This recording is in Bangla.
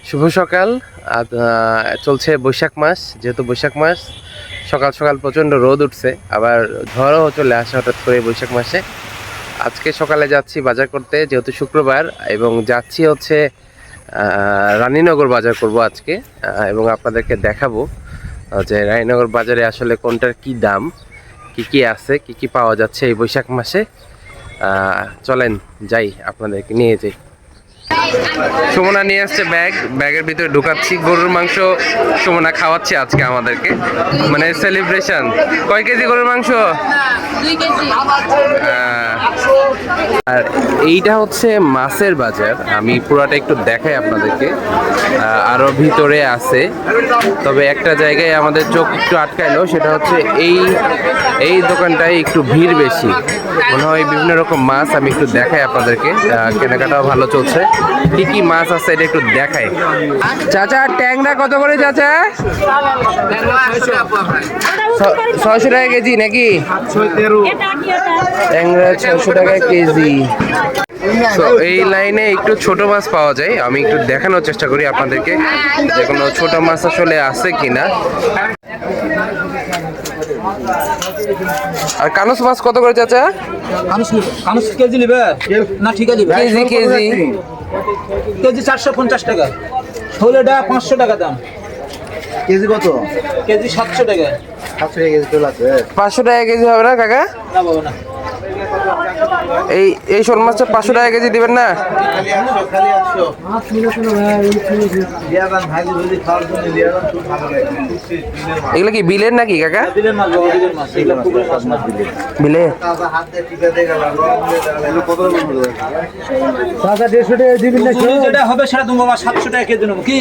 শুভ সকাল। চলছে বৈশাখ মাস, যেহেতু বৈশাখ মাস সকাল সকাল প্রচণ্ড রোদ উঠছে, আবার ঝড়ও চলে আসে হঠাৎ করে বৈশাখ মাসে। আজকে সকালে যাচ্ছি বাজার করতে, যেহেতু শুক্রবার, এবং যাচ্ছি হচ্ছে রানীনগর বাজার করব আজকে, এবং আপনাদেরকে দেখাবো যে রানীনগর বাজারে আসলে কোনটার কি দাম, কি আছে, কি পাওয়া যাচ্ছে এই বৈশাখ মাসে। চলেন যাই, আপনাদেরকে নিয়ে যাই। সুমনা নিয়ে আসছে ব্যাগের ভিতরে ঢুকাচ্ছি গরুর মাংস। সুমনা খাওয়াচ্ছে আজকে আমাদেরকে, মানে সেলিব্রেশন। কয় কেজি গরুর মাংস? 2 কেজি। আর এইটা হচ্ছে মাছের বাজার, আমি পুরাটা একটু দেখাই আপনাদেরকে। আরো ভিতরে আছে, তবে একটা জায়গায় আমাদের চোখ একটু আটকাইলো, সেটা হচ্ছে এই দোকানটায় একটু ভিড় বেশি, মনে হয় বিভিন্ন রকম মাছ। আমি একটু দেখাই আপনাদেরকে, কেনাকাটাও ভালো চলছে। কি মাছ আছে এটা একটু দেখাই। চাচা, ট্যাংরা কত করে চাচা? 600 টাকা কেজি নাকি? ট্যাংরা 600 টাকা কেজি। তো এই লাইনে একটু ছোট মাছ পাওয়া যায়, আমি একটু দেখানোর চেষ্টা করি আপনাদেরকে যে কোনো ছোট মাছ আসলে আছে কিনা। আর কানুস মাছ কত করে চাচা? কানুস কেজি নেবে না? ঠিক আছে, কেজি কেজি 450 টাকা, ষোলোটা 500 টাকা দাম। কেজি কত? কেজি 700 টাকা। 700 টাকা কেজি চলে আছে। 500 টাকা কেজি হবে না কাকা? না বাবা না, এই শোল মাছটা 500 টাকা কেজি দিবেন না? এগুলো কি বিলের নাকি কাকা? বিলের মাছ বাবা, বিলের মাছ, এগুলো পুকুরের মাছ না। বিলে যেটা হবে সেটা তুমি বাবা 700 টাকা কেজি নেবো কি?